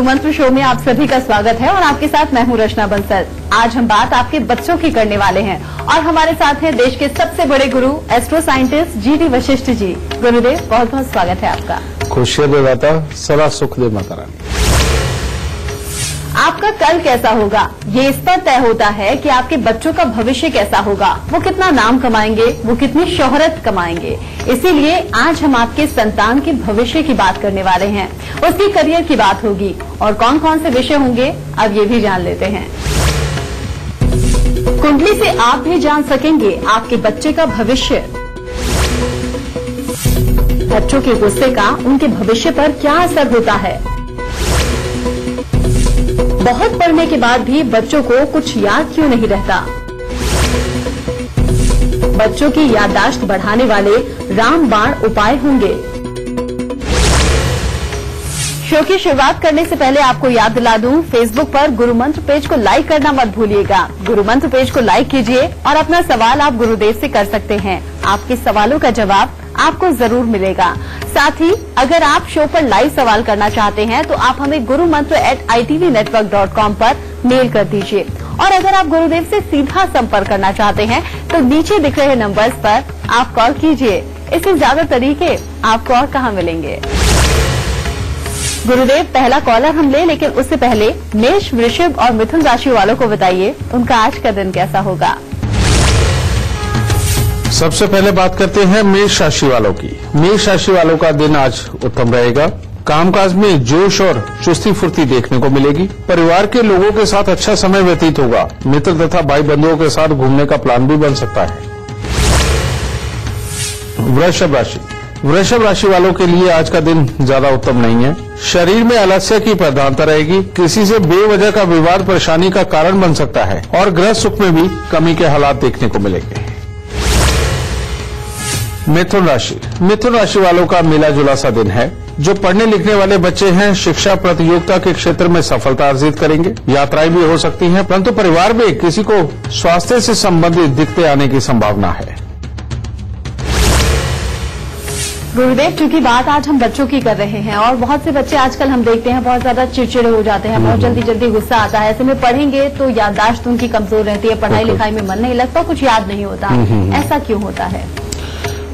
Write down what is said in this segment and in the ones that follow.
गुरु मंत्र शो में आप सभी का स्वागत है और आपके साथ मैं हूं रचना बंसल। आज हम बात आपके बच्चों की करने वाले हैं और हमारे साथ हैं देश के सबसे बड़े गुरु astro scientist GD Vashishtha ji. गुरुदेव बहुत बहुत स्वागत है आपका। खुशियां दे दाता, सदा सुख दे माता रानी। आपका कल कैसा होगा ये इस पर तय होता है कि आपके बच्चों का भविष्य कैसा होगा, वो कितना नाम कमाएंगे, वो कितनी शोहरत कमाएंगे। इसीलिए आज हम आपके संतान के भविष्य की बात करने वाले हैं, उसकी करियर की बात होगी और कौन कौन से विषय होंगे अब ये भी जान लेते हैं। कुंडली से आप भी जान सकेंगे आपके बच्चे का भविष्य। बच्चों के गुस्से का उनके भविष्य पर क्या असर होता है। बहुत पढ़ने के बाद भी बच्चों को कुछ याद क्यों नहीं रहता। बच्चों की याददाश्त बढ़ाने वाले रामबाण उपाय होंगे। शो की शुरुआत करने से पहले आपको याद दिला दूं, फेसबुक पर गुरु मंत्र पेज को लाइक करना मत भूलिएगा। गुरु मंत्र पेज को लाइक कीजिए और अपना सवाल आप गुरुदेव से कर सकते हैं। आपके सवालों का जवाब आपको जरूर मिलेगा। साथ ही अगर आप शो पर लाइव सवाल करना चाहते हैं तो आप हमें gurumantra@itvnetwork.com पर मेल कर दीजिए और अगर आप गुरुदेव से सीधा संपर्क करना चाहते हैं तो नीचे दिख रहे नंबर्स पर आप कॉल कीजिए। इससे ज्यादा तरीके आपको और कहाँ मिलेंगे। गुरुदेव पहला कॉलर हम ले, लेकिन उससे पहले मेष, वृषभ और मिथुन राशि वालों को बताइए उनका आज का दिन कैसा होगा। सबसे पहले बात करते हैं मेष राशि वालों की। मेष राशि वालों का दिन आज उत्तम रहेगा। कामकाज में जोश और चुस्ती फुर्ती देखने को मिलेगी। परिवार के लोगों के साथ अच्छा समय व्यतीत होगा। मित्र तथा भाई बंधुओं के साथ घूमने का प्लान भी बन सकता है। वृषभ राशि, वृषभ राशि वालों के लिए आज का दिन ज्यादा उत्तम नहीं है। शरीर में आलस्य की प्रधानता रहेगी। किसी से बेवजह का विवाद परेशानी का कारण बन सकता है और गृह सुख में भी कमी के हालात देखने को मिलेंगे। मिथुन राशि, मिथुन राशि वालों का मिला जुला सा दिन है। जो पढ़ने लिखने वाले बच्चे हैं शिक्षा प्रतियोगिता के क्षेत्र में सफलता अर्जित करेंगे। यात्राएं भी हो सकती हैं, परंतु परिवार में किसी को स्वास्थ्य से संबंधित दिक्कतें आने की संभावना है। गुरुदेव चूंकि बात आज हम बच्चों की कर रहे हैं और बहुत से बच्चे आजकल हम देखते हैं बहुत ज्यादा चिड़चिड़े हो जाते हैं, बहुत जल्दी जल्दी गुस्सा आता है। ऐसे में पढ़ेंगे तो याददाश्त उनकी कमजोर रहती है, पढ़ाई लिखाई में मन नहीं लगता, कुछ याद नहीं होता। ऐसा क्यों होता है?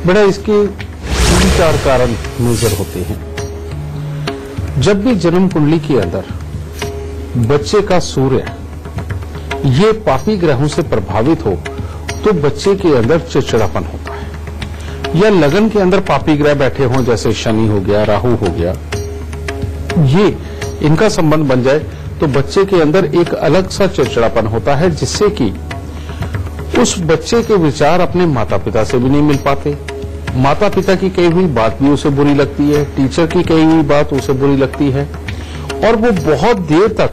बड़ा इसके 3-4 कारण मेजर होते हैं। जब भी जन्म कुंडली के अंदर बच्चे का सूर्य ये पापी ग्रहों से प्रभावित हो तो बच्चे के अंदर चिड़चिड़ापन होता है, या लगन के अंदर पापी ग्रह बैठे हों जैसे शनि हो गया, राहु हो गया, ये इनका संबंध बन जाए तो बच्चे के अंदर एक अलग सा चिड़चिड़ापन होता है, जिससे कि उस बच्चे के विचार अपने माता पिता से भी नहीं मिल पाते। माता पिता की कही हुई बात भी उसे बुरी लगती है, टीचर की कही हुई बात उसे बुरी लगती है और वो बहुत देर तक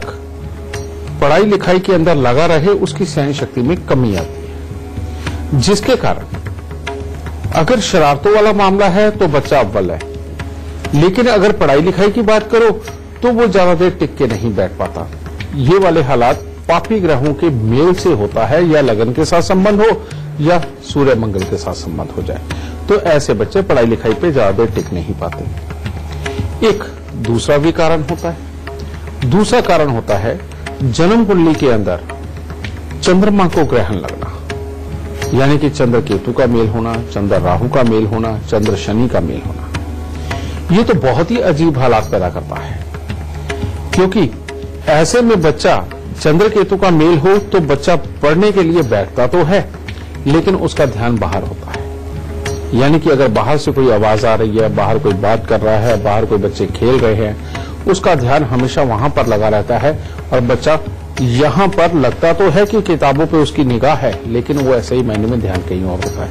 पढ़ाई लिखाई के अंदर लगा रहे, उसकी सहन शक्ति में कमी आती है। जिसके कारण अगर शरारतों वाला मामला है तो बच्चा अव्वल है, लेकिन अगर पढ़ाई लिखाई की बात करो तो वो ज्यादा देर टिक के नहीं बैठ पाता। ये वाले हालात पापी ग्रहों के मेल से होता है, या लगन के साथ संबंध हो या सूर्य मंगल के साथ संबंध हो जाए, तो ऐसे बच्चे पढ़ाई लिखाई पे ज्यादा देर टिक नहीं पाते। एक दूसरा भी कारण होता है। दूसरा कारण होता है जन्म कुंडली के अंदर चंद्रमा को ग्रहण लगना, यानी कि चंद्र केतु का मेल होना, चंद्र राहु का मेल होना, चंद्र शनि का मेल होना। ये तो बहुत ही अजीब हालात पैदा करता है, क्योंकि ऐसे में बच्चा चंद्र केतु का मेल हो तो बच्चा पढ़ने के लिए बैठता तो है, लेकिन उसका ध्यान बाहर होता है। यानी कि अगर बाहर से कोई आवाज आ रही है, बाहर कोई बात कर रहा है, बाहर कोई बच्चे खेल रहे हैं, उसका ध्यान हमेशा वहां पर लगा रहता है और बच्चा यहां पर लगता तो है कि किताबों पे उसकी निगाह है, लेकिन वो ऐसे ही मायने में ध्यान कहीं और होता है।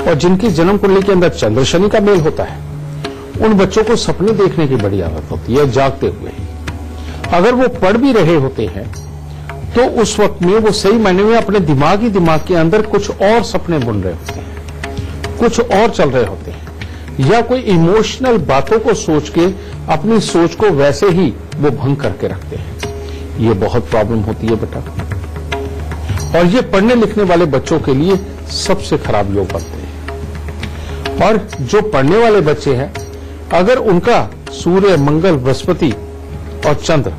और जिनकी जन्म कुंडली के अंदर चंद्र शनि का मेल होता है, उन बच्चों को सपने देखने की बड़ी आदत होती है जागते हुए। अगर वो पढ़ भी रहे होते हैं तो उस वक्त में वो सही मायने में अपने दिमाग के अंदर कुछ और सपने बुन रहे होते हैं, कुछ और चल रहे होते हैं, या कोई इमोशनल बातों को सोच के अपनी सोच को वैसे ही वो भंग करके रखते हैं। ये बहुत प्रॉब्लम होती है बेटा, और ये पढ़ने लिखने वाले बच्चों के लिए सबसे खराब योग बनते हैं। और जो पढ़ने वाले बच्चे हैं, अगर उनका सूर्य, मंगल, बृहस्पति और चंद्र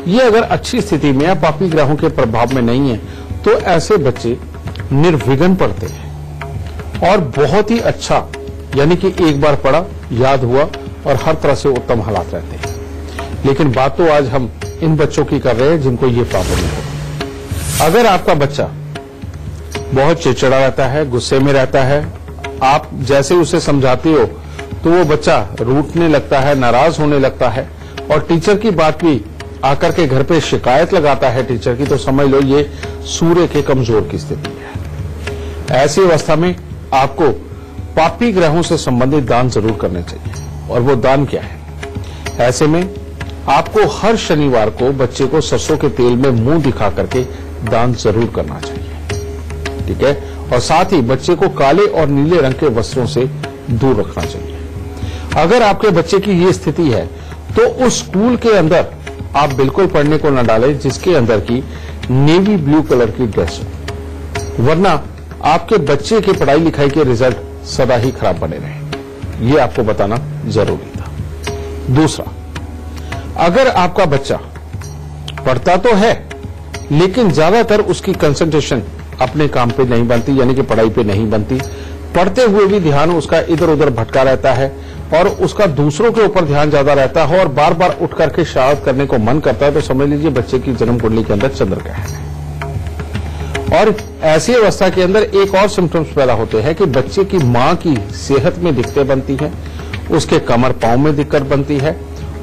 ये अगर अच्छी स्थिति में या पापी ग्रहों के प्रभाव में नहीं है तो ऐसे बच्चे निर्विघ्न पढ़ते हैं और बहुत ही अच्छा, यानी कि एक बार पढ़ा याद हुआ और हर तरह से उत्तम हालात रहते हैं। लेकिन बात तो आज हम इन बच्चों की कर रहे हैं जिनको ये प्रॉब्लम है। अगर आपका बच्चा बहुत चिड़चिड़ा रहता है, गुस्से में रहता है, आप जैसे उसे समझाते हो तो वो बच्चा रूठने लगता है, नाराज होने लगता है और टीचर की बात भी आकर के घर पे शिकायत लगाता है टीचर की, तो समझ लो ये सूर्य के कमजोर की स्थिति है। ऐसी अवस्था में आपको पापी ग्रहों से संबंधित दान जरूर करने चाहिए। और वो दान क्या है? ऐसे में आपको हर शनिवार को बच्चे को सरसों के तेल में मुंह दिखा करके दान जरूर करना चाहिए, ठीक है। और साथ ही बच्चे को काले और नीले रंग के वस्त्रों से दूर रखना चाहिए। अगर आपके बच्चे की ये स्थिति है तो उस स्कूल के अंदर आप बिल्कुल पढ़ने को न डालें जिसके अंदर की नेवी ब्लू कलर की ड्रेस हो, वरना आपके बच्चे के पढ़ाई लिखाई के रिजल्ट सदा ही खराब बने रहे। ये आपको बताना जरूरी था। दूसरा, अगर आपका बच्चा पढ़ता तो है लेकिन ज्यादातर उसकी कंसंट्रेशन अपने काम पे नहीं बनती, यानी कि पढ़ाई पे नहीं बनती, पढ़ते हुए भी ध्यान उसका इधर उधर भटका रहता है और उसका दूसरों के ऊपर ध्यान ज्यादा रहता है और बार बार उठ करके शरारत करने को मन करता है, तो समझ लीजिए बच्चे की जन्म कुंडली के अंदर चंद्र ग्रहण है। और ऐसी अवस्था के अंदर एक और सिम्टम्स पैदा होते हैं कि बच्चे की मां की सेहत में दिक्कतें बनती हैं, उसके कमर पांव में दिक्कत बनती है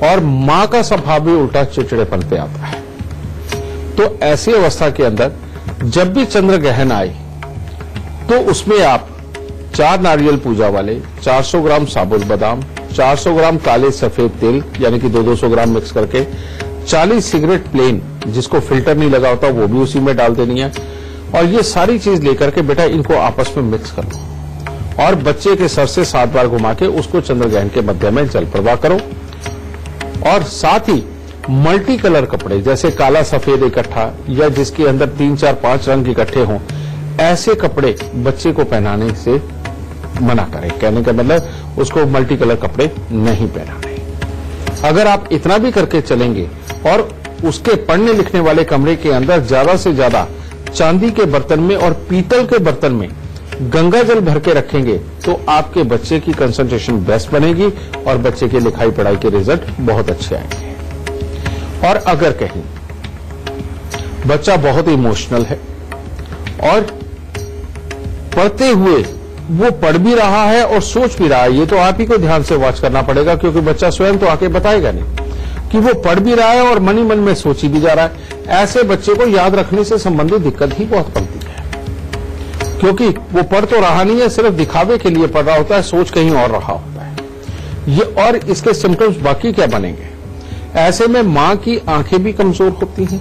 और मां का स्वभाव भी उल्टा चिड़चिड़ेपन पे आता है। तो ऐसी अवस्था के अंदर जब भी चंद्र ग्रहण आए तो उसमें आप 4 नारियल पूजा वाले, 400 ग्राम साबुत बादाम, 400 ग्राम काले सफेद तिल यानी कि 200 ग्राम मिक्स करके, 40 सिगरेट प्लेन जिसको फिल्टर नहीं लगा होता वो भी उसी में डाल देनी है और ये सारी चीज लेकर के बेटा इनको आपस में मिक्स कर लो और बच्चे के सर से 7 बार घुमा के उसको चंद्र ग्रहण के मध्य में जल प्रवाह करो। और साथ ही मल्टी कलर कपड़े जैसे काला सफेद इकट्ठा या जिसके अंदर 3, 4, 5 रंग इकट्ठे हों, ऐसे कपड़े बच्चे को पहनाने से मना करें। कहने का मतलब उसको मल्टी कलर कपड़े नहीं पहनाने। अगर आप इतना भी करके चलेंगे और उसके पढ़ने लिखने वाले कमरे के अंदर ज्यादा से ज्यादा चांदी के बर्तन में और पीतल के बर्तन में गंगा जल भर के रखेंगे तो आपके बच्चे की कंसंट्रेशन बेस्ट बनेगी और बच्चे के लिखाई पढ़ाई के रिजल्ट बहुत अच्छे आएंगे। और अगर कहीं बच्चा बहुत इमोशनल है और पढ़ते हुए वो पढ़ भी रहा है और सोच भी रहा है, ये तो आप ही को ध्यान से वॉच करना पड़ेगा क्योंकि बच्चा स्वयं तो आके बताएगा नहीं कि वो पढ़ भी रहा है और मन ही मन में सोच ही भी जा रहा है। ऐसे बच्चे को याद रखने से संबंधित दिक्कत ही बहुत बनती है क्योंकि वो पढ़ तो रहा नहीं है, सिर्फ दिखावे के लिए पढ़ रहा होता है, सोच कहीं और रहा होता है। ये और इसके सिम्टम्स बाकी क्या बनेंगे? ऐसे में मां की आंखें भी कमजोर होती हैं,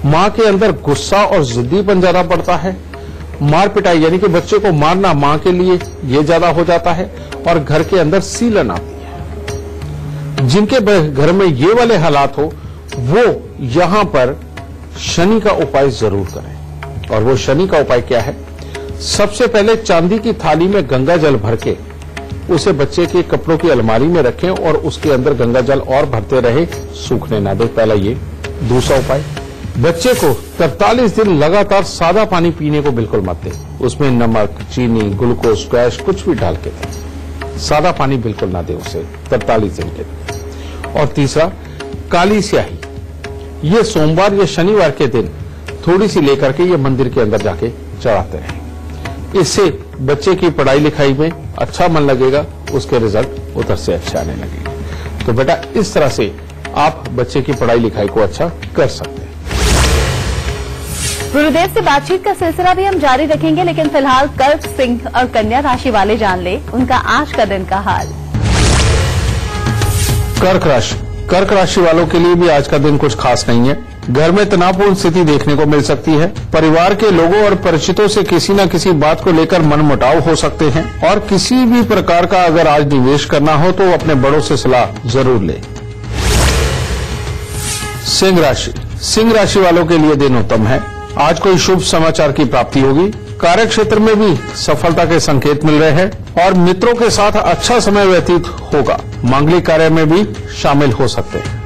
मां के अंदर गुस्सा और जिद्दीपन ज्यादा बढ़ता है, मार पिटाई यानी कि बच्चे को मारना मां के लिए ये ज्यादा हो जाता है और घर के अंदर सीलन आती है। जिनके घर में ये वाले हालात हो वो यहां पर शनि का उपाय जरूर करें। और वो शनि का उपाय क्या है? सबसे पहले चांदी की थाली में गंगा जल भर के उसे बच्चे के कपड़ों की अलमारी में रखें और उसके अंदर गंगा जल और भरते रहे, सूखने ना दे। पहला ये। दूसरा उपाय, बच्चे को 43 दिन लगातार सादा पानी पीने को बिल्कुल मत दें, उसमें नमक, चीनी, ग्लूकोज, स्क्वैश कुछ भी डाल के दें। सादा पानी बिल्कुल ना दें उसे 43 दिन के लिए। और तीसरा, काली स्याही, ये सोमवार या शनिवार के दिन थोड़ी सी लेकर के ये मंदिर के अंदर जाके चढ़ाते रहें। इससे बच्चे की पढ़ाई लिखाई में अच्छा मन लगेगा, उसके रिजल्ट उधर से अच्छे आने लगेंगे। तो बेटा इस तरह से आप बच्चे की पढ़ाई लिखाई को अच्छा कर सकते हैं। गुरुदेव से बातचीत का सिलसिला भी हम जारी रखेंगे, लेकिन फिलहाल कर्क, सिंह और कन्या राशि वाले जान ले उनका आज का दिन का हाल। कर्क राशि वालों के लिए भी आज का दिन कुछ खास नहीं है। घर में तनावपूर्ण स्थिति देखने को मिल सकती है। परिवार के लोगों और परिचितों से किसी न किसी बात को लेकर मनमुटाव हो सकते हैं और किसी भी प्रकार का अगर आज निवेश करना हो तो अपने बड़ों से सलाह जरूर लें। सिंह राशि वालों के लिए दिन उत्तम है। आज कोई शुभ समाचार की प्राप्ति होगी। कार्य क्षेत्र में भी सफलता के संकेत मिल रहे हैं और मित्रों के साथ अच्छा समय व्यतीत होगा। मांगलिक कार्य में भी शामिल हो सकते हैं।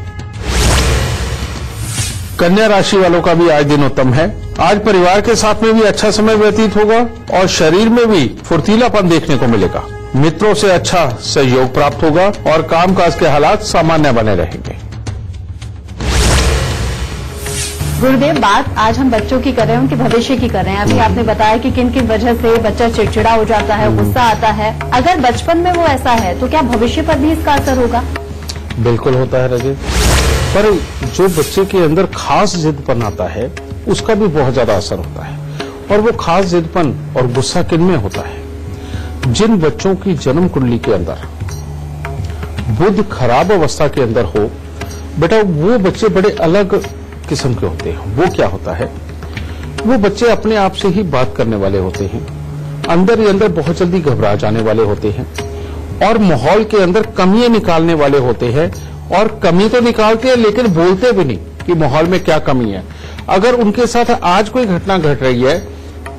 कन्या राशि वालों का भी आज दिन उत्तम है। आज परिवार के साथ में भी अच्छा समय व्यतीत होगा और शरीर में भी फुर्तीलापन देखने को मिलेगा। मित्रों से अच्छा सहयोग प्राप्त होगा और कामकाज के हालात सामान्य बने रहेंगे। गुरुदेव, बात आज हम बच्चों की कर रहे हैं, उनके भविष्य की कर रहे हैं। अभी आपने बताया कि किन किन वजह से बच्चा चिड़चिड़ा हो जाता है, गुस्सा आता है। अगर बचपन में वो ऐसा है तो क्या भविष्य पर भी इसका असर होगा? बिल्कुल होता है रजत, पर जो बच्चे के अंदर खास जिदपन आता है उसका भी बहुत ज्यादा असर होता है। और वो खास जिदपन और गुस्सा किन में होता है? जिन बच्चों की जन्म कुंडली के अंदर बुध खराब अवस्था के अंदर हो, बेटा वो बच्चे बड़े अलग किस्म के होते हैं। वो क्या होता है, वो बच्चे अपने आप से ही बात करने वाले होते हैं, अंदर ही अंदर बहुत जल्दी घबरा जाने वाले होते हैं और माहौल के अंदर कमियां निकालने वाले होते हैं। और कमी तो निकालते हैं लेकिन बोलते भी नहीं कि माहौल में क्या कमी है। अगर उनके साथ आज कोई घटना घट रही है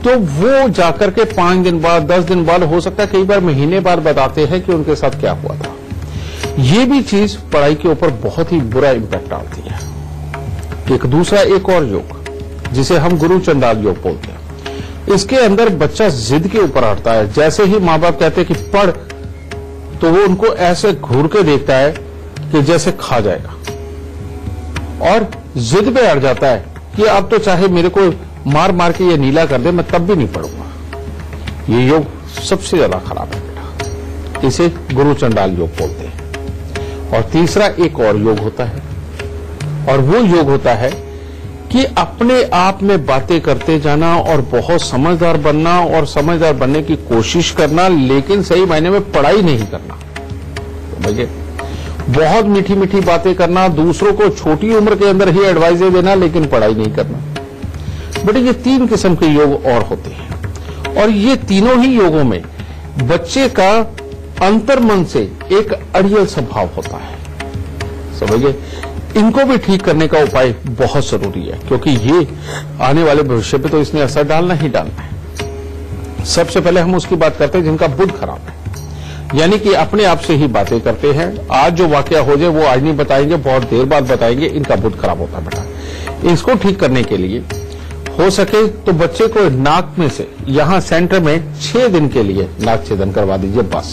तो वो जाकर के 5 दिन बाद, 10 दिन बाद, हो सकता है कई बार महीने बाद बताते हैं कि उनके साथ क्या हुआ था। ये भी चीज पढ़ाई के ऊपर बहुत ही बुरा इंपैक्ट डालती है। एक और योग जिसे हम गुरु चंडाल योग बोलते हैं, इसके अंदर बच्चा जिद के ऊपर हटता है। जैसे ही माँ बाप कहते हैं कि पढ़, तो वो उनको ऐसे घूर के देखता है कि जैसे खा जाएगा और जिद पे अड़ जाता है कि अब तो चाहे मेरे को मार मार के ये नीला कर दे, मैं तब भी नहीं पढ़ूंगा। ये योग सबसे ज्यादा खराब है बेटा, इसे गुरु चंडाल योग बोलते हैं। और तीसरा एक और योग होता है, और वो योग होता है कि अपने आप में बातें करते जाना और बहुत समझदार बनना और समझदार बनने की कोशिश करना, लेकिन सही मायने में पढ़ाई नहीं करना। समझिए, बहुत मीठी मीठी बातें करना, दूसरों को छोटी उम्र के अंदर ही एडवाइस देना, लेकिन पढ़ाई नहीं करना। बट ये 3 किस्म के योग और होते हैं और ये तीनों ही योगों में बच्चे का अंतर्मन से एक अड़ियल स्वभाव होता है। समझिए, इनको भी ठीक करने का उपाय बहुत जरूरी है, क्योंकि ये आने वाले भविष्य पे तो इसने असर डालना ही डालना है। सबसे पहले हम उसकी बात करते हैं जिनका बुध खराब है, यानी कि अपने आप से ही बातें करते हैं। आज जो वाकया हो जाए वो आज नहीं बताएंगे, बहुत देर बाद बताएंगे। इनका बुध खराब होता है बेटा। इसको ठीक करने के लिए हो सके तो बच्चे को नाक में से यहां सेंटर में 6 दिन के लिए नाक छेदन करवा दीजिए। बस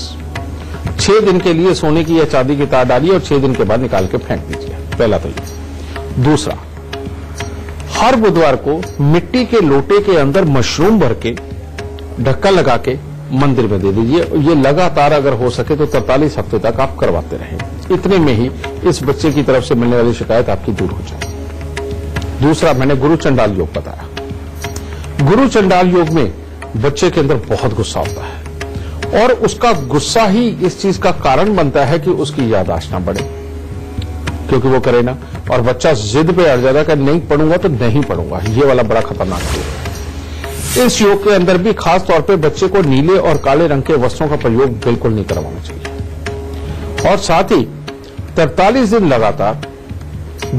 6 दिन के लिए सोने की या चांदी की तार डालिए और 6 दिन के बाद निकाल के फेंक दीजिए। पहला तो ये। दूसरा, हर बुधवार को मिट्टी के लोटे के अंदर मशरूम भर के ढक्कन लगा के मंदिर में दे दीजिए। ये लगातार अगर हो सके तो 43 हफ्ते तक आप करवाते रहें। इतने में ही इस बच्चे की तरफ से मिलने वाली शिकायत आपकी दूर हो जाए। दूसरा, मैंने गुरु चंडाल योग बताया। गुरु चंडाल योग में बच्चे के अंदर बहुत गुस्सा होता है और उसका गुस्सा ही इस चीज का कारण बनता है कि उसकी याददाश्त ना बढ़े, क्योंकि वो करे ना, और बच्चा जिद पे अड़ जाता कि नहीं पढ़ूंगा तो नहीं पढ़ूंगा। ये वाला बड़ा खतरनाक योग है। इस योग के अंदर भी खास तौर पे बच्चे को नीले और काले रंग के वस्त्रों का प्रयोग बिल्कुल नहीं करवाना चाहिए। और साथ ही 43 दिन लगातार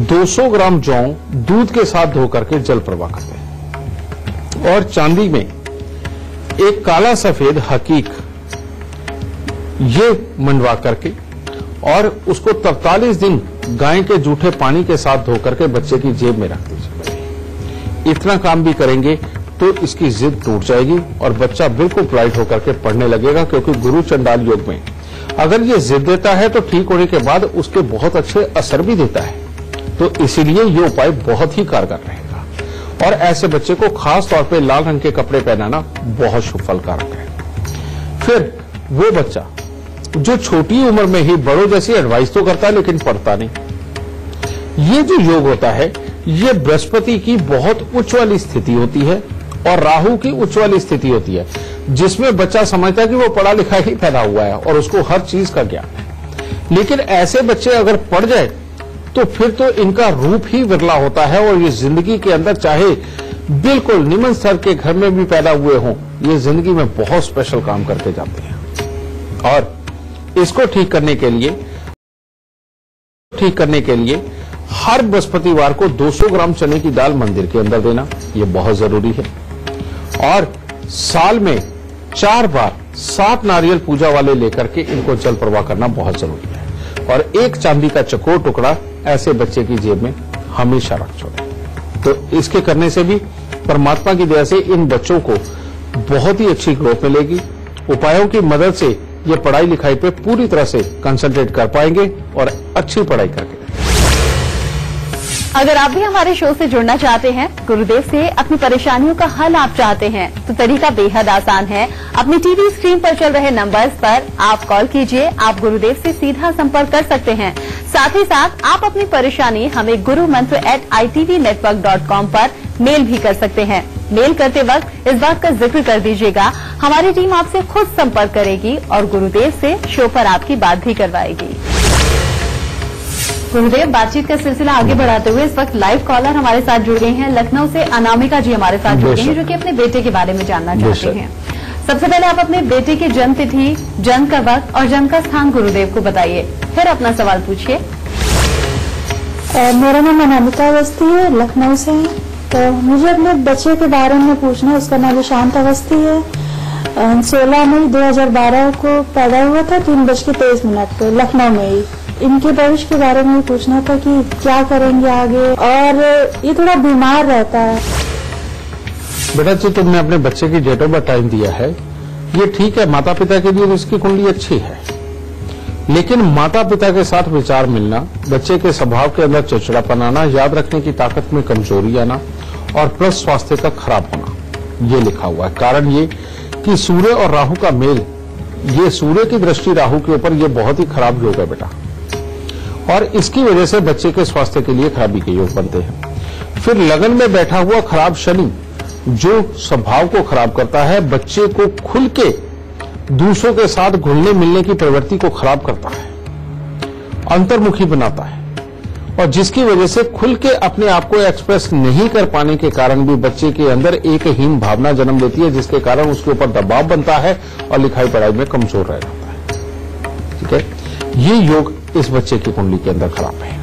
200 ग्राम जौ दूध के साथ धो करके जल प्रवाह करते हैं। और चांदी में एक काला सफेद हकीक ये मंडवा करके और उसको 43 दिन गाय के जूठे पानी के साथ धो करके बच्चे की जेब में रख दीजिए। इतना काम भी करेंगे तो इसकी जिद टूट जाएगी और बच्चा बिल्कुल पोलाइट होकर के पढ़ने लगेगा। क्योंकि गुरु चंडाल योग में अगर ये जिद देता है तो ठीक होने के बाद उसके बहुत अच्छे असर भी देता है। तो इसीलिए ये उपाय बहुत ही कारगर रहेगा। और ऐसे बच्चे को खास तौर पे लाल रंग के कपड़े पहनाना बहुत शुभ फलकारक है। फिर वो बच्चा जो छोटी उम्र में ही बड़ों जैसी एडवाइस तो करता है लेकिन पढ़ता नहीं, ये जो योग होता है ये बृहस्पति की बहुत उच्च वाली स्थिति होती है और राहु की उच्च वाली स्थिति होती है, जिसमें बच्चा समझता है कि वो पढ़ा लिखा ही पैदा हुआ है और उसको हर चीज का ज्ञान है। लेकिन ऐसे बच्चे अगर पढ़ जाए तो फिर तो इनका रूप ही विरला होता है और ये जिंदगी के अंदर चाहे बिल्कुल निम्न स्तर के घर में भी पैदा हुए हों, ये जिंदगी में बहुत स्पेशल काम करके जाते हैं। और इसको ठीक करने के लिए हर बृहस्पतिवार को 200 ग्राम चने की दाल मंदिर के अंदर देना, ये बहुत जरूरी है। और साल में 4 बार 7 नारियल पूजा वाले लेकर के इनको जल प्रवाह करना बहुत जरूरी है। और एक चांदी का चकोर टुकड़ा ऐसे बच्चे की जेब में हमेशा रख छोड़ें। तो इसके करने से भी परमात्मा की दया से इन बच्चों को बहुत ही अच्छी ग्रोथ मिलेगी। उपायों की मदद से ये पढ़ाई लिखाई पे पूरी तरह से कंसंट्रेट कर पाएंगे और अच्छी पढ़ाई करके। अगर आप भी हमारे शो से जुड़ना चाहते हैं, गुरुदेव से अपनी परेशानियों का हल आप चाहते हैं, तो तरीका बेहद आसान है। अपनी टीवी स्क्रीन पर चल रहे नंबर्स पर आप कॉल कीजिए, आप गुरुदेव से सीधा संपर्क कर सकते हैं। साथ ही साथ आप अपनी परेशानी हमें gurumantra@itvnetwork.com पर मेल भी कर सकते हैं। मेल करते वक्त इस बात का जिक्र कर दीजिएगा, हमारी टीम आपसे खुद संपर्क करेगी और गुरुदेव से शो पर आपकी बात भी करवाएगी। गुरुदेव, बातचीत का सिलसिला आगे बढ़ाते हुए इस वक्त लाइव कॉलर हमारे साथ जुड़ गए हैं। लखनऊ से अनामिका जी हमारे साथ जुड़ गए हैं, जो कि अपने बेटे के बारे में जानना चाहते हैं। सबसे पहले आप अपने बेटे की जन्म तिथि, जन्म का वक्त और जन्म का स्थान गुरुदेव को बताइए, फिर अपना सवाल पूछिए। मेरा नाम अनामिका अवस्थी है, लखनऊ से है। तो मुझे अपने बच्चे के बारे में पूछना है। उसका नाम शांत अवस्थी है। 16 मई 2012 को पैदा हुआ था, 3:23 पे लखनऊ में ही। इनके भविष्य के बारे में पूछना था कि क्या करेंगे आगे, और ये थोड़ा बीमार रहता है। बेटा जी, तुमने अपने बच्चे की डेट ऑफ बर्थ टाइम दिया है, ये ठीक है। माता पिता के लिए इसकी कुंडली अच्छी है, लेकिन माता पिता के साथ विचार मिलना, बच्चे के स्वभाव के अंदर चिड़चिड़ापन आना, याद रखने की ताकत में कमजोरी आना और प्लस स्वास्थ्य का खराब होना, ये लिखा हुआ है। कारण ये कि सूर्य और राहु का मेल, ये सूर्य की दृष्टि राहु के ऊपर, ये बहुत ही खराब योग है बेटा, और इसकी वजह से बच्चे के स्वास्थ्य के लिए खराबी के योग बनते हैं। फिर लगन में बैठा हुआ खराब शनि, जो स्वभाव को खराब करता है, बच्चे को खुल के दूसरों के साथ घुलने मिलने की प्रवृत्ति को खराब करता है, अंतर्मुखी बनाता है, और जिसकी वजह से खुल के अपने आप को एक्सप्रेस नहीं कर पाने के कारण भी बच्चे के अंदर एक हीन भावना जन्म लेती है, जिसके कारण उसके ऊपर दबाव बनता है और लिखाई पढ़ाई में कमजोर रह जाता है। ठीक है, ये योग इस बच्चे की कुंडली के अंदर खराब है।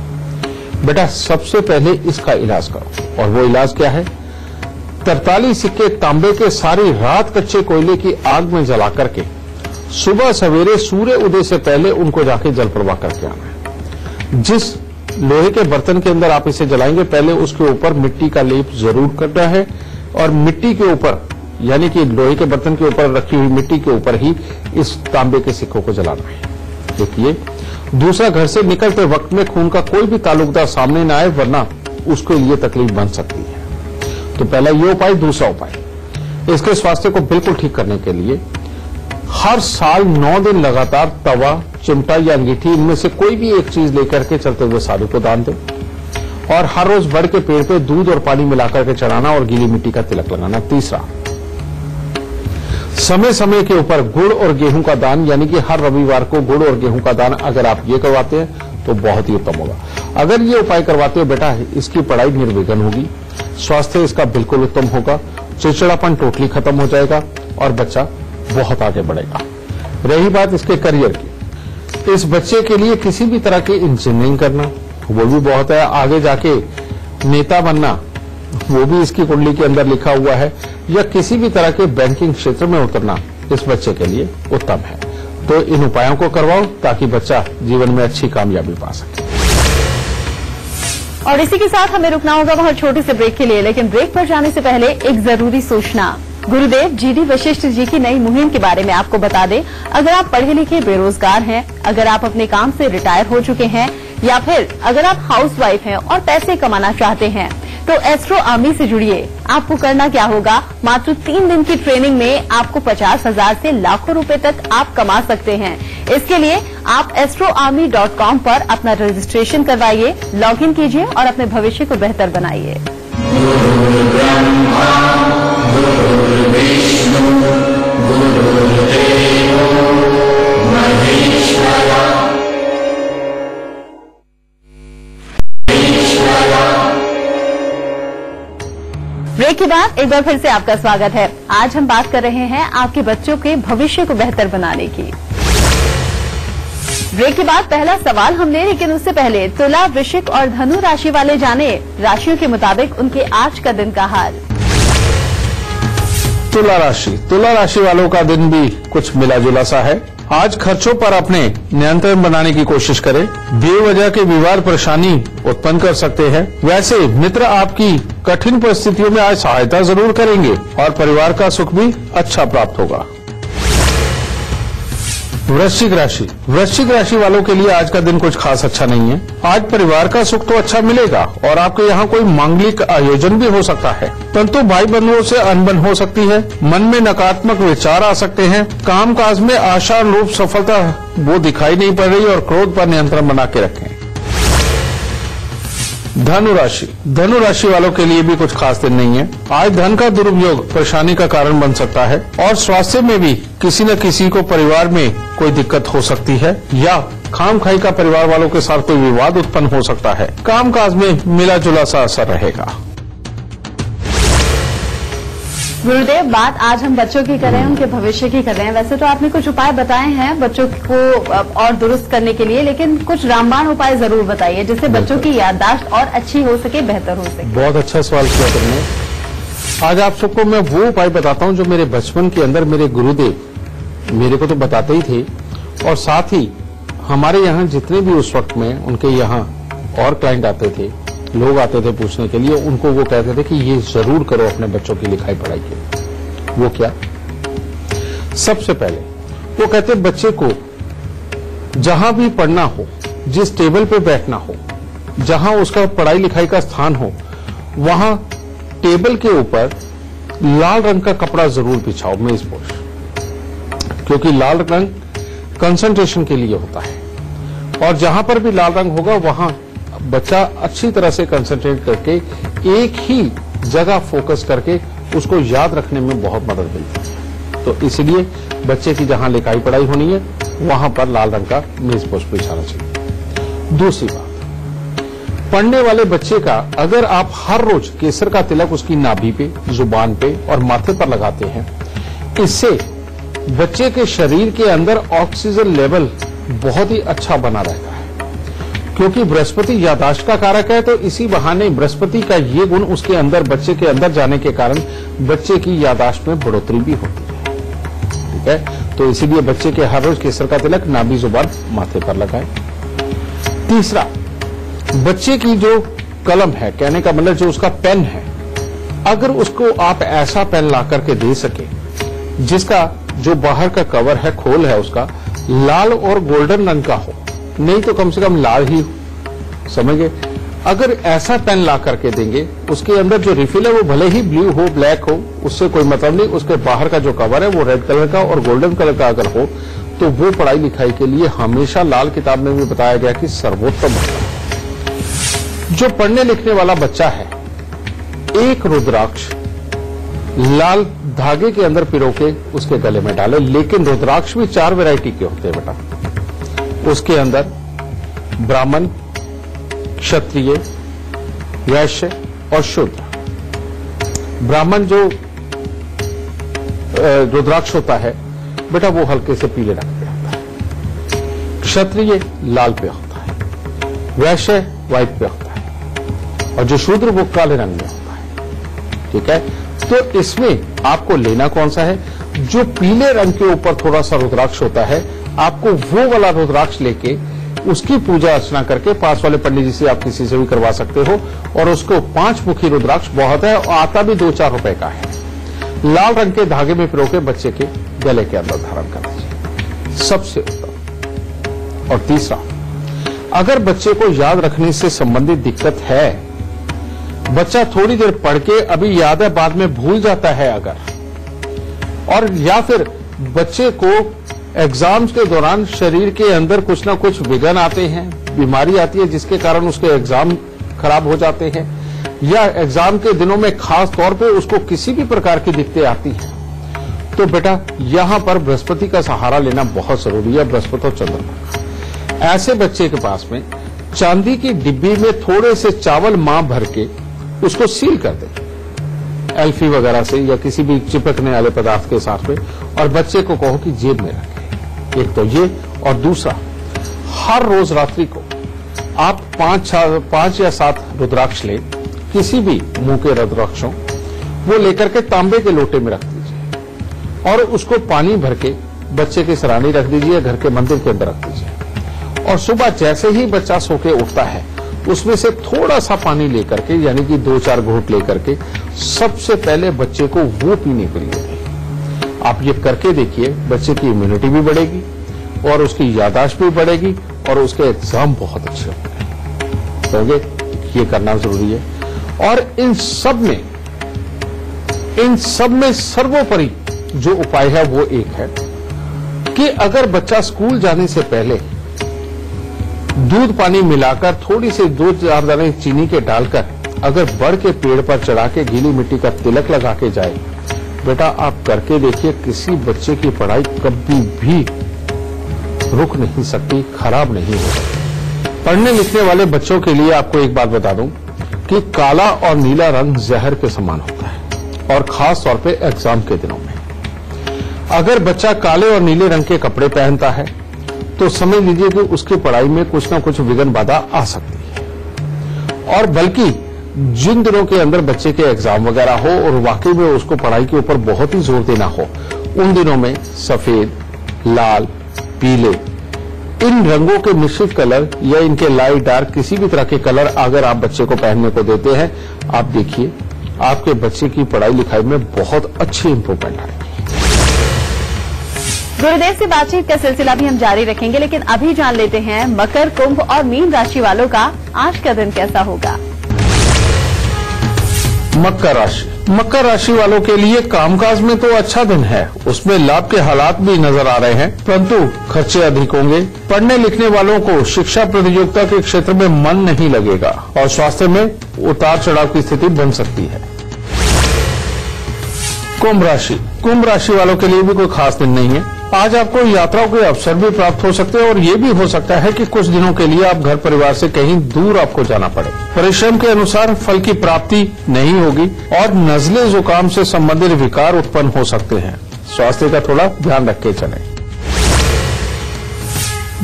बेटा, सबसे पहले इसका इलाज करो, और वो इलाज क्या है? 43 सिक्के तांबे के सारी रात कच्चे कोयले की आग में जला करके सुबह सवेरे सूर्य उदय से पहले उनको जाके जल प्रवाह करके आना है। जिस लोहे के बर्तन के अंदर आप इसे जलाएंगे, पहले उसके ऊपर मिट्टी का लेप जरूर करना है, और मिट्टी के ऊपर, यानी कि लोहे के बर्तन के ऊपर रखी हुई मिट्टी के ऊपर ही इस तांबे के सिक्कों को जलाना है। देखिए, दूसरा, घर से निकलते वक्त में खून का कोई भी ताल्लुकदार सामने न आए, वरना उसके लिए तकलीफ बन सकती है। तो पहला ये उपाय। दूसरा उपाय, इसके स्वास्थ्य को बिल्कुल ठीक करने के लिए हर साल 9 दिन लगातार तवा, चिमटा या अंगीठी, इनमें से कोई भी एक चीज लेकर के चलते हुए साधु को दान दें, और हर रोज बड़ के पेड़ पे दूध और पानी मिलाकर के चढ़ाना और गीली मिट्टी का तिलक लगाना। तीसरा, समय समय के ऊपर गुड़ और गेहूं का दान, यानी कि हर रविवार को गुड़ और गेहूं का दान अगर आप ये करवाते हैं तो बहुत ही उत्तम होगा। अगर ये उपाय करवाते हो बेटा, इसकी पढ़ाई निर्विघ्न होगी, स्वास्थ्य इसका बिल्कुल उत्तम होगा, चिड़चिड़ापन टोटली खत्म हो जाएगा और बच्चा बहुत आगे बढ़ेगा। रही बात इसके करियर की, इस बच्चे के लिए किसी भी तरह की इंजीनियरिंग करना, वो भी बहुत है, आगे जाके नेता बनना, वो भी इसकी कुंडली के अंदर लिखा हुआ है, या किसी भी तरह के बैंकिंग क्षेत्र में उतरना इस बच्चे के लिए उत्तम है। तो इन उपायों को करवाओ ताकि बच्चा जीवन में अच्छी कामयाबी पा सके। और इसी के साथ हमें रुकना होगा बहुत छोटे से ब्रेक के लिए, लेकिन ब्रेक पर जाने से पहले एक जरूरी सूचना। गुरुदेव GD वशिष्ठ जी की नई मुहिम के बारे में आपको बता दें। अगर आप पढ़े लिखे बेरोजगार हैं, अगर आप अपने काम से रिटायर हो चुके हैं, या फिर अगर आप हाउसवाइफ हैं और पैसे कमाना चाहते हैं, तो एस्ट्रो आर्मी से जुड़िए। आपको करना क्या होगा? मात्र 3 दिन की ट्रेनिंग में आपको 50,000 से लाखों रुपए तक आप कमा सकते हैं। इसके लिए आप astroarmy.com पर अपना रजिस्ट्रेशन करवाइए, लॉगिन कीजिए और अपने भविष्य को बेहतर बनाइए। ब्रेक के बाद एक बार फिर से आपका स्वागत है। आज हम बात कर रहे हैं आपके बच्चों के भविष्य को बेहतर बनाने की। ब्रेक के बाद पहला सवाल हम ले, लेकिन उससे पहले तुला, वृश्चिक और धनु राशि वाले जाने राशियों के मुताबिक उनके आज का दिन का हाल। तुला राशि वालों का दिन भी कुछ मिला जुला सा है। आज खर्चों पर अपने नियंत्रण बनाने की कोशिश करें। बेवजह के विवाद परेशानी उत्पन्न कर सकते हैं। वैसे मित्र आपकी कठिन परिस्थितियों में आज सहायता जरूर करेंगे और परिवार का सुख भी अच्छा प्राप्त होगा। वृश्चिक राशि वालों के लिए आज का दिन कुछ खास अच्छा नहीं है। आज परिवार का सुख तो अच्छा मिलेगा और आपके यहाँ कोई मांगलिक आयोजन भी हो सकता है, परंतु भाई बंधुओं से अनबन हो सकती है। मन में नकारात्मक विचार आ सकते हैं। कामकाज में आशानुरूप सफलता वो दिखाई नहीं पड़ रही और क्रोध पर नियंत्रण बना के रखें। धनु राशि वालों के लिए भी कुछ खास दिन नहीं है। आज धन का दुरुपयोग परेशानी का कारण बन सकता है और स्वास्थ्य में भी किसी न किसी को परिवार में कोई दिक्कत हो सकती है या खामखाई का परिवार वालों के साथ कोई विवाद उत्पन्न हो सकता है। कामकाज में मिला जुला सा असर रहेगा। गुरुदेव, बात आज हम बच्चों की कर रहे हैं, उनके भविष्य की कर रहे हैं। वैसे तो आपने कुछ उपाय बताए हैं बच्चों को और दुरुस्त करने के लिए, लेकिन कुछ रामबाण उपाय जरूर बताइए जिससे बच्चों की याददाश्त और अच्छी हो सके, बेहतर हो सके। बहुत अच्छा सवाल किया तुमने। आज आप सबको मैं वो उपाय बताता हूँ जो मेरे बचपन के अंदर मेरे गुरुदेव मेरे को तो बताते ही थे, और साथ ही हमारे यहाँ जितने भी उस वक्त में उनके यहाँ और क्लाइंट आते थे, लोग आते थे पूछने के लिए, उनको वो कहते थे कि ये जरूर करो अपने बच्चों की लिखाई पढ़ाई के। वो क्या? सबसे पहले वो कहते बच्चे को जहां भी पढ़ना हो, जिस टेबल पे बैठना हो, जहां उसका पढ़ाई लिखाई का स्थान हो, वहां टेबल के ऊपर लाल रंग का कपड़ा जरूर बिछाओ, मेजपोश, क्योंकि लाल रंग कंसंट्रेशन के लिए होता है। और जहां पर भी लाल रंग होगा वहां बच्चा अच्छी तरह से कंसंट्रेट करके एक ही जगह फोकस करके उसको याद रखने में बहुत मदद मिलती है। तो इसलिए बच्चे की जहां लिखाई पढ़ाई होनी है वहां पर लाल रंग का मेजपोश बिछाना चाहिए। दूसरी बात, पढ़ने वाले बच्चे का अगर आप हर रोज केसर का तिलक उसकी नाभि पे, जुबान पे और माथे पर लगाते हैं, इससे बच्चे के शरीर के अंदर ऑक्सीजन लेवल बहुत ही अच्छा बना रहता है। क्योंकि बृहस्पति याददाश्त का कारक है, तो इसी बहाने बृहस्पति का ये गुण उसके अंदर, बच्चे के अंदर जाने के कारण बच्चे की याददाश्त में बढ़ोतरी भी होती है। ठीक है, तो इसीलिए बच्चे के हर रोज केसर का तिलक नाभि, जुबान, माथे पर लगाएं। तीसरा, बच्चे की जो कलम है, कहने का मतलब जो उसका पेन है, अगर उसको आप ऐसा पेन ला करके दे सके जिसका जो बाहर का कवर है, खोल है उसका लाल और गोल्डन रंग का हो, नहीं तो कम से कम लाल ही हो, समझ गए? अगर ऐसा पेन ला करके देंगे, उसके अंदर जो रिफिल है वो भले ही ब्लू हो, ब्लैक हो, उससे कोई मतलब नहीं, उसके बाहर का जो कवर है वो रेड कलर का और गोल्डन कलर का अगर हो तो वो पढ़ाई लिखाई के लिए हमेशा, लाल किताब में भी बताया गया कि सर्वोत्तम होता है। जो पढ़ने लिखने वाला बच्चा है, एक रुद्राक्ष लाल धागे के अंदर पिरो के उसके गले में डाले, लेकिन रुद्राक्ष भी 4 वैरायटी के होते हैं बेटा। उसके अंदर ब्राह्मण, क्षत्रिय, वैश्य और शूद्र। ब्राह्मण जो रुद्राक्ष होता है बेटा वो हल्के से पीले रंग पे होता है, क्षत्रिय लाल पे होता है, वैश्य व्हाइट पे होता है और जो शूद्र वो काले रंग में होता है। ठीक है, तो इसमें आपको लेना कौन सा है? जो पीले रंग के ऊपर थोड़ा सा रुद्राक्ष होता है, आपको वो वाला रुद्राक्ष लेके उसकी पूजा अर्चना करके पास वाले पंडित जी से आप किसी से भी करवा सकते हो, और उसको 5 मुखी रुद्राक्ष बहुत है और आता भी 2-4 रुपए का है, लाल रंग के धागे में पिरो के बच्चे के गले के अंदर धारण कर दीजिए, सबसे उत्तम। और तीसरा, अगर बच्चे को याद रखने से संबंधित दिक्कत है, बच्चा थोड़ी देर पढ़ के अभी याद है बाद में भूल जाता है अगर, और या फिर बच्चे को एग्जाम्स के दौरान शरीर के अंदर कुछ ना कुछ विघ्न आते हैं, बीमारी आती है जिसके कारण उसके एग्जाम खराब हो जाते हैं, या एग्जाम के दिनों में खास तौर पे उसको किसी भी प्रकार की दिक्कतें आती हैं, तो बेटा यहां पर बृहस्पति का सहारा लेना बहुत जरूरी है, बृहस्पति और चंद्रमा। ऐसे बच्चे के पास में चांदी की डिब्बी में थोड़े से चावल मां भर के उसको सील कर दे एल्फी वगैरह से या किसी भी चिपकने वाले पदार्थ के साथ में, और बच्चे को कहो कि जेब में रखे। एक तो ये, और दूसरा, हर रोज रात्रि को आप 5 या 7 रुद्राक्ष लें, किसी भी मुंह के रुद्राक्ष हो, वो लेकर के तांबे के लोटे में रख दीजिए और उसको पानी भर के बच्चे की सराहनी रख दीजिए, घर के मंदिर के अंदर रख दीजिए, और सुबह जैसे ही बच्चा सो के उठता है उसमें से थोड़ा सा पानी लेकर के, यानी कि 2-4 घूंट लेकर के सबसे पहले बच्चे को वो पीने के लिए। आप ये करके देखिए, बच्चे की इम्यूनिटी भी बढ़ेगी और उसकी याददाश्त भी बढ़ेगी और उसके एग्जाम बहुत अच्छे होंगे। ये करना जरूरी है। और इन सब में सर्वोपरि जो उपाय है वो एक है कि अगर बच्चा स्कूल जाने से पहले दूध पानी मिलाकर थोड़ी सी 2-4 दाने चीनी के डालकर अगर बड़ के पेड़ पर चढ़ा के गीली मिट्टी का तिलक लगा के जाए, बेटा आप करके देखिए, किसी बच्चे की पढ़ाई कभी भी रुक नहीं सकती, खराब नहीं हो सकती। पढ़ने लिखने वाले बच्चों के लिए आपको एक बात बता दूं कि काला और नीला रंग जहर के समान होता है, और खास तौर पे एग्जाम के दिनों में अगर बच्चा काले और नीले रंग के कपड़े पहनता है तो समझ लीजिए कि उसकी पढ़ाई में कुछ ना कुछ विघ्न बाधा आ सकती है। और बल्कि जिन दिनों के अंदर बच्चे के एग्जाम वगैरह हो और वाकई में उसको पढ़ाई के ऊपर बहुत ही जोर देना हो, उन दिनों में सफेद, लाल, पीले इन रंगों के मिश्रित कलर या इनके लाइट डार्क किसी भी तरह के कलर अगर आप बच्चे को पहनने को देते हैं, आप देखिए आपके बच्चे की पढ़ाई लिखाई में बहुत अच्छी इंप्रूवमेंट आएगी। गुरुदेव से बातचीत का सिलसिला भी हम जारी रखेंगे, लेकिन अभी जान लेते हैं मकर, कुंभ और मीन राशि वालों का आज का दिन कैसा होगा। मकर राशि वालों के लिए कामकाज में तो अच्छा दिन है, उसमें लाभ के हालात भी नजर आ रहे हैं, परंतु खर्चे अधिक होंगे। पढ़ने लिखने वालों को शिक्षा प्रतियोगिता के क्षेत्र में मन नहीं लगेगा और स्वास्थ्य में उतार चढ़ाव की स्थिति बन सकती है। कुंभ राशि वालों के लिए भी कोई खास दिन नहीं है। आज आपको यात्राओं के अवसर भी प्राप्त हो सकते हैं और ये भी हो सकता है कि कुछ दिनों के लिए आप घर परिवार से कहीं दूर आपको जाना पड़े। परिश्रम के अनुसार फल की प्राप्ति नहीं होगी और नजले जुकाम से संबंधित विकार उत्पन्न हो सकते हैं। स्वास्थ्य का थोड़ा ध्यान रख के चलें।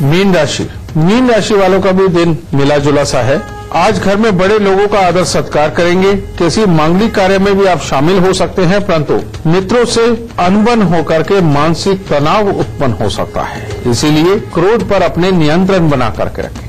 मीन राशि वालों का भी दिन मिला जुला सा है। आज घर में बड़े लोगों का आदर सत्कार करेंगे। किसी मांगलिक कार्य में भी आप शामिल हो सकते हैं, परंतु मित्रों से अनबन होकर के मानसिक तनाव उत्पन्न हो सकता है, इसीलिए क्रोध पर अपने नियंत्रण बना करके रखें।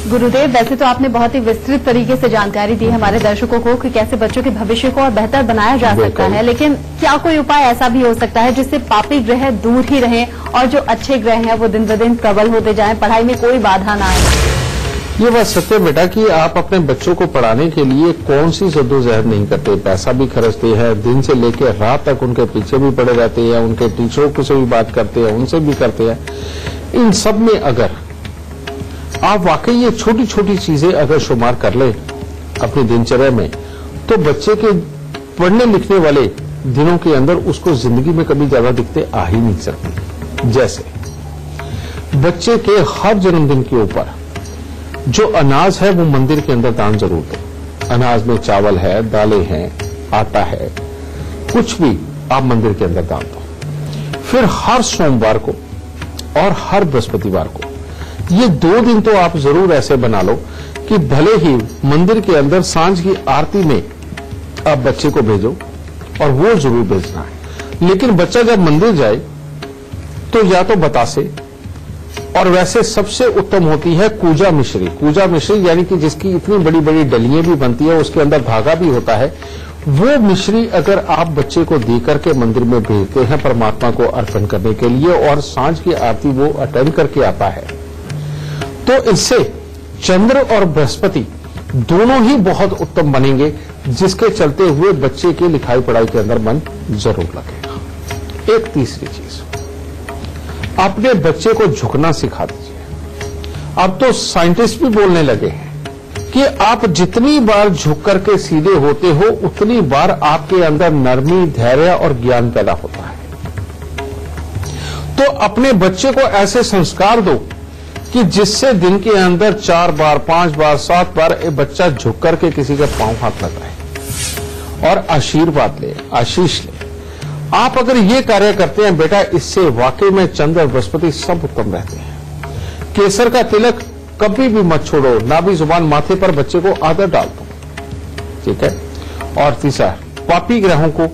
गुरुदेव, वैसे तो आपने बहुत ही विस्तृत तरीके से जानकारी दी हमारे दर्शकों को कि कैसे बच्चों के भविष्य को और बेहतर बनाया जा सकता है, लेकिन क्या कोई उपाय ऐसा भी हो सकता है जिससे पापी ग्रह दूर ही रहें और जो अच्छे ग्रह हैं वो दिन ब दिन प्रबल होते जाएं, पढ़ाई में कोई बाधा ना आए? ये बात सत्य बेटा कि आप अपने बच्चों को पढ़ाने के लिए कौन सी जद्दोजहद नहीं करते, पैसा भी खर्चते हैं, दिन से लेकर रात तक उनके पीछे भी पड़े रहते हैं, उनके टीचरों से भी बात करते हैं, उनसे भी करते हैं। इन सब में अगर आप वाकई ये छोटी छोटी चीजें अगर शुमार कर ले अपनी दिनचर्या में, तो बच्चे के पढ़ने लिखने वाले दिनों के अंदर उसको जिंदगी में कभी ज्यादा दिक्कतें आ ही नहीं सकती। जैसे बच्चे के हर जन्मदिन के ऊपर जो अनाज है वो मंदिर के अंदर दान जरूर दें। अनाज में चावल है, दालें हैं, आटा है, कुछ भी आप मंदिर के अंदर दान दो। फिर हर सोमवार को और हर बृहस्पतिवार को, ये 2 दिन तो आप जरूर ऐसे बना लो कि भले ही मंदिर के अंदर सांझ की आरती में आप बच्चे को भेजो, और वो जरूर भेजना है। लेकिन बच्चा जब मंदिर जाए तो या तो बतासे, और वैसे सबसे उत्तम होती है कूजा मिश्री यानी कि जिसकी इतनी बड़ी बड़ी डलियां भी बनती है, उसके अंदर धागा भी होता है, वो मिश्री अगर आप बच्चे को देकर के मंदिर में भेजते हैं परमात्मा को अर्पण करने के लिए, और सांझ की आरती वो अटेंड करके आता है, तो इससे चंद्र और बृहस्पति दोनों ही बहुत उत्तम बनेंगे, जिसके चलते हुए बच्चे के लिखाई पढ़ाई के अंदर मन जरूर लगेगा। एक तीसरी चीज, अपने बच्चे को झुकना सिखा दीजिए। अब तो साइंटिस्ट भी बोलने लगे हैं कि आप जितनी बार झुक करके सीधे होते हो, उतनी बार आपके अंदर नरमी, धैर्य और ज्ञान पैदा होता है। तो अपने बच्चे को ऐसे संस्कार दो कि जिससे दिन के अंदर 4 बार, 5 बार, 7 बार एक बच्चा झुक करके किसी के पांव हाथ लगाए और आशीर्वाद ले, आशीष ले। आप अगर ये कार्य करते हैं बेटा, इससे वाकई में चंद्र और बृहस्पति सब उत्तम रहते हैं। केसर का तिलक कभी भी मत छोड़ो, नाभि जुबान माथे पर बच्चे को आदत डाल दो, ठीक है। और तीसरा, पापी ग्रहों को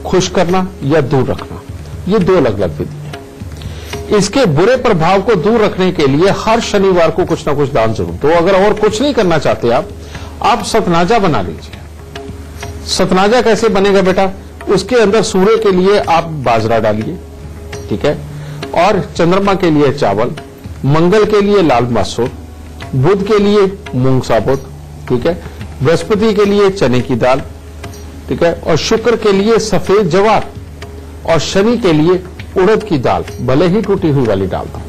खुश करना या दूर रखना, ये दो अलग अलग विधि है। इसके बुरे प्रभाव को दूर रखने के लिए हर शनिवार को कुछ ना कुछ दान जरूर दो। अगर और कुछ नहीं करना चाहते आप सतनाजा बना लीजिए। सतनाजा कैसे बनेगा बेटा? उसके अंदर सूर्य के लिए आप बाजरा डालिए, ठीक है, और चंद्रमा के लिए चावल, मंगल के लिए लाल मसूर, बुध के लिए मूंग साबुत, ठीक है, बृहस्पति के लिए चने की दाल, ठीक है, और शुक्र के लिए सफेद जवार, और शनि के लिए उड़द की दाल, भले ही टूटी हुई वाली डाल दो,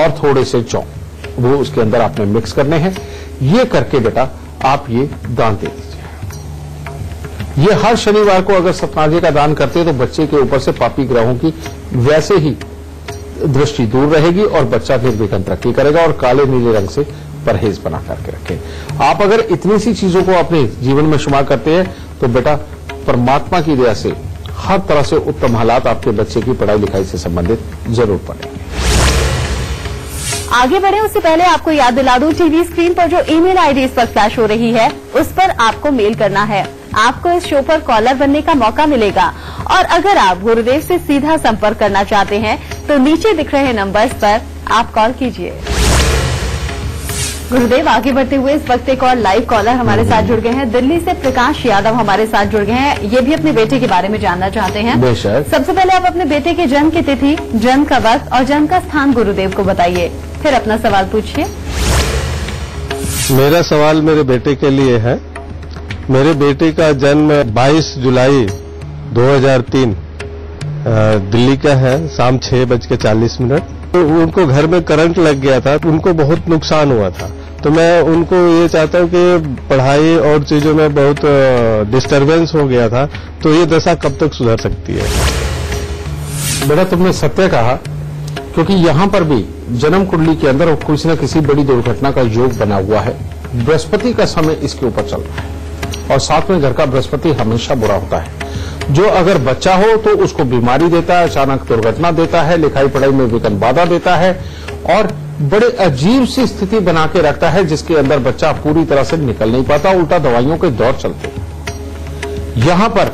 और थोड़े से जौ, वो उसके अंदर आपने मिक्स करने हैं। ये करके बेटा आप ये दान दे दीजिए। ये हर शनिवार को अगर सतनाजे का दान करते हैं तो बच्चे के ऊपर से पापी ग्रहों की वैसे ही दृष्टि दूर रहेगी और बच्चा निर्विघ्न तरक्की करेगा। और काले नीले रंग से परहेज बना करके रखें। आप अगर इतनी सी चीजों को अपने जीवन में शुमार करते हैं तो बेटा परमात्मा की दया से हर तरह से उत्तम हालात आपके बच्चे की पढ़ाई लिखाई से संबंधित जरूर पड़ेंगे। आगे बढ़े उससे पहले आपको याद दिला दूं, टीवी स्क्रीन पर जो ईमेल आईडी इस पर फ्लैश हो रही है उस पर आपको मेल करना है। आपको इस शो पर कॉलर बनने का मौका मिलेगा। और अगर आप गुरुदेव से सीधा संपर्क करना चाहते हैं तो नीचे दिख रहे नंबर्स पर आप कॉल कीजिए। गुरुदेव, आगे बढ़ते हुए इस वक्त एक और लाइव कॉलर हमारे साथ जुड़ गए हैं। दिल्ली से प्रकाश यादव हमारे साथ जुड़ गए हैं। ये भी अपने बेटे के बारे में जानना चाहते हैं। सबसे पहले आप अपने बेटे के जन्म की तिथि, जन्म का वक्त और जन्म का स्थान गुरुदेव को बताइए, फिर अपना सवाल पूछिए। मेरा सवाल मेरे बेटे के लिए है। मेरे बेटे का जन्म 22 जुलाई 2003 दिल्ली का है, शाम 6:40। तो उनको घर में करंट लग गया था, उनको बहुत नुकसान हुआ था। तो मैं उनको ये चाहता हूँ कि पढ़ाई और चीजों में बहुत डिस्टरबेंस हो गया था, तो ये दशा कब तक सुधर सकती है? बेटा तुमने सत्य कहा, क्योंकि यहां पर भी जन्म कुंडली के अंदर किसी न किसी बड़ी दुर्घटना का योग बना हुआ है। बृहस्पति का समय इसके ऊपर चल रहा है और साथ में घर का बृहस्पति हमेशा बुरा होता है। जो अगर बच्चा हो तो उसको बीमारी देता है, अचानक दुर्घटना देता है, लिखाई पढ़ाई में विघ्न बाधा देता है और बड़े अजीब सी स्थिति बना के रखता है जिसके अंदर बच्चा पूरी तरह से निकल नहीं पाता, उल्टा दवाइयों के दौर चलते हैं। यहां पर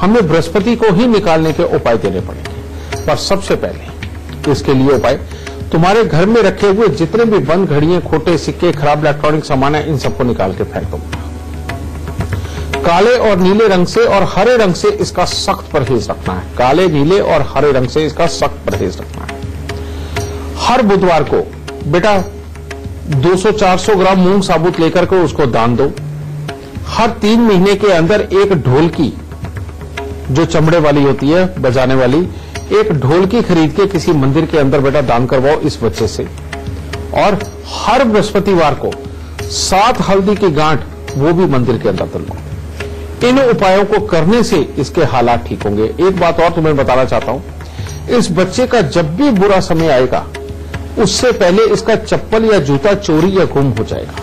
हमें बृहस्पति को ही निकालने के उपाय देने पड़ेंगे। पर सबसे पहले इसके लिए उपाय, तुम्हारे घर में रखे हुए जितने भी बंद घड़ियां, खोटे सिक्के, खराब इलेक्ट्रॉनिक सामान है, इन सबको निकाल के फेंक दो। काले और नीले रंग से और हरे रंग से इसका सख्त परहेज रखना है। काले, नीले और हरे रंग से इसका सख्त परहेज रखना है। हर बुधवार को बेटा 200-400 ग्राम मूंग साबुत लेकर के उसको दान दो। हर 3 महीने के अंदर एक ढोलकी, जो चमड़े वाली होती है बजाने वाली, एक ढोलकी खरीद के किसी मंदिर के अंदर बेटा दान करवाओ इस बच्चे से। और हर बृहस्पतिवार को 7 हल्दी की गांठ वो भी मंदिर के अंदर डलवाओ। इन उपायों को करने से इसके हालात ठीक होंगे। एक बात और तुम्हें बताना चाहता हूं, इस बच्चे का जब भी बुरा समय आएगा उससे पहले इसका चप्पल या जूता चोरी या गुम हो जाएगा।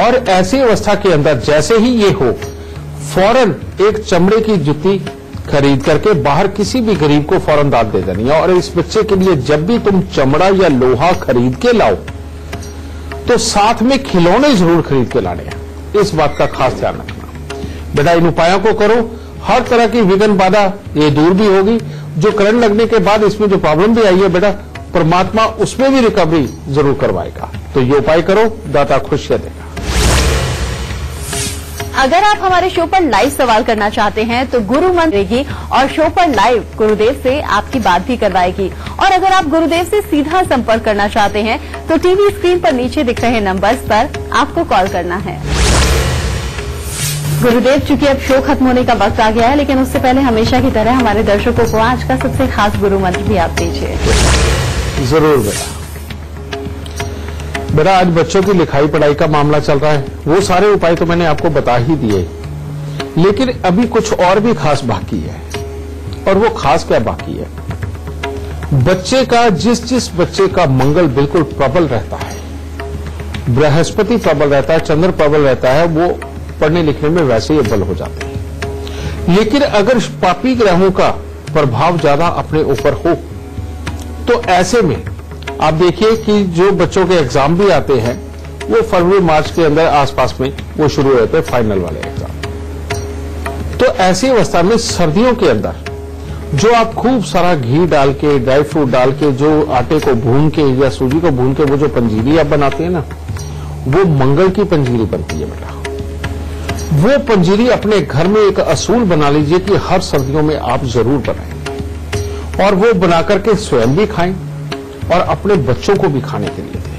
और ऐसी अवस्था के अंदर जैसे ही ये हो, फौरन एक चमड़े की जूती खरीद करके बाहर किसी भी गरीब को फौरन दान दे देनी है। और इस बच्चे के लिए जब भी तुम चमड़ा या लोहा खरीद के लाओ तो साथ में खिलौने जरूर खरीद के लाने हैं। इस बात का खास ध्यान रखना बेटा। इन उपायों को करो, हर तरह की विघ्न बाधा ये दूर भी होगी। जो करंट लगने के बाद इसमें जो प्रॉब्लम भी आई है बेटा, परमात्मा उसमें भी रिकवरी जरूर करवाएगा। तो ये उपाय करो, दाता खुशियां देगा। अगर आप हमारे शो पर लाइव सवाल करना चाहते हैं तो गुरु मंत्र देगी और शो पर लाइव गुरुदेव से आपकी बात भी करवाएगी। और अगर आप गुरुदेव से सीधा संपर्क करना चाहते हैं तो टीवी स्क्रीन पर नीचे दिख रहे नंबर्स पर आपको कॉल करना है। गुरुदेव, चूंकि अब शो खत्म होने का वक्त आ गया है, लेकिन उससे पहले हमेशा की तरह हमारे दर्शकों को आज का सबसे खास गुरु मंत्र भी आप दीजिए। जरूर बेटा। बेटा आज बच्चों की लिखाई पढ़ाई का मामला चल रहा है, वो सारे उपाय तो मैंने आपको बता ही दिए, लेकिन अभी कुछ और भी खास बाकी है। और वो खास क्या बाकी है? बच्चे का जिस बच्चे का मंगल बिल्कुल प्रबल रहता है, बृहस्पति प्रबल रहता है, चंद्र प्रबल रहता है, वो पढ़ने लिखने में वैसे ही बल हो जाते हैं। लेकिन अगर पापी ग्रहों का प्रभाव ज्यादा अपने ऊपर हो तो ऐसे में आप देखिए कि जो बच्चों के एग्जाम भी आते हैं वो फरवरी मार्च के अंदर आसपास में वो शुरू होते हैं, फाइनल वाले एग्जाम। तो ऐसी अवस्था में सर्दियों के अंदर जो आप खूब सारा घी डाल के, ड्राई फ्रूट डाल के, जो आटे को भून के या सूजी को भून के वो जो पंजीरी आप बनाते हैं ना, वो मंगल की पंजीरी बनती है बेटा। वो पंजीरी अपने घर में एक असूल बना लीजिए कि हर सर्दियों में आप जरूर बनाएं और वो बनाकर के स्वयं भी खाएं और अपने बच्चों को भी खाने के लिए दें।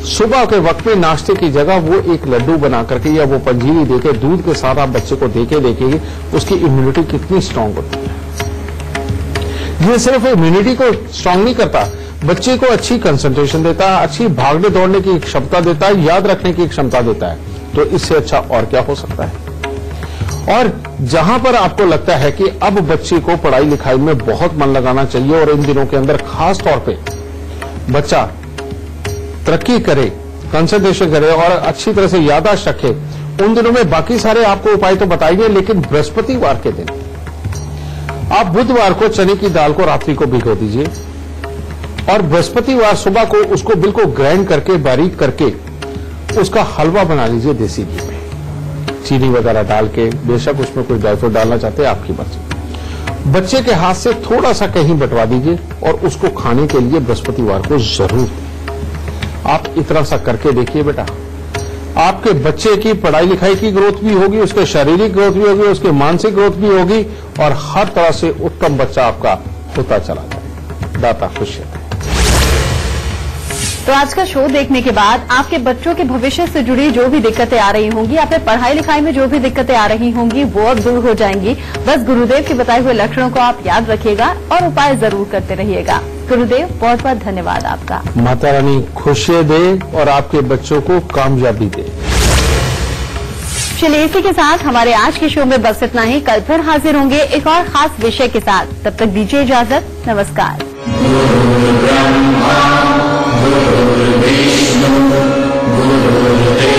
सुबह के वक्त में नाश्ते की जगह वो एक लड्डू बना करके या वो पंजीरी देके दूध के साथ आप बच्चे को देके देखेंगे उसकी इम्यूनिटी कितनी स्ट्रांग होती है। ये सिर्फ इम्यूनिटी को स्ट्रांग नहीं करता, बच्चे को अच्छी कंसंट्रेशन देता है, अच्छी भागने दौड़ने की क्षमता देता है, याद रखने की क्षमता देता है। तो इससे अच्छा और क्या हो सकता है। और जहां पर आपको लगता है कि अब बच्चे को पढ़ाई लिखाई में बहुत मन लगाना चाहिए और इन दिनों के अंदर खास तौर पे बच्चा तरक्की करे, कंसंट्रेशन करे और अच्छी तरह से याददाश्त रखे, उन दिनों में बाकी सारे आपको उपाय तो बताइए, लेकिन बृहस्पतिवार के दिन आप बुधवार को चने की दाल को रात्रि को भिगो दीजिए और बृहस्पतिवार सुबह को उसको बिल्कुल ग्राइंड करके, बारीक करके उसका हलवा बना लीजिए देसी घी में, चीनी वगैरह डाल के। बेशक उसमें कोई ड्राई फ्रूट डालना चाहते हैं, आपकी मर्जी। बच्चे के हाथ से थोड़ा सा कहीं बंटवा दीजिए और उसको खाने के लिए बृहस्पतिवार को जरूर दें। आप इतना सा करके देखिए बेटा, आपके बच्चे की पढ़ाई लिखाई की ग्रोथ भी होगी, उसके शारीरिक ग्रोथ भी होगी, उसके मानसिक ग्रोथ भी होगी और हर तरह से उत्तम बच्चा आपका होता चला जाए। दाता खुश है। तो आज का शो देखने के बाद आपके बच्चों के भविष्य से जुड़ी जो भी दिक्कतें आ रही होंगी, आपके पढ़ाई लिखाई में जो भी दिक्कतें आ रही होंगी, वो अब दूर हो जाएंगी। बस गुरुदेव के बताए हुए लक्षणों को आप याद रखिएगा और उपाय जरूर करते रहिएगा। गुरुदेव बहुत बहुत धन्यवाद आपका। माता रानी खुशियां दे और आपके बच्चों को कामयाबी दे। चलिए इसी के साथ हमारे आज के शो में बस इतना ही। कल फिर हाजिर होंगे एक और खास विषय के साथ। तब तक दीजिए इजाजत। नमस्कार। गुरुर्ब्रह्मा गुरुर्विष्णु गुरुर्देवो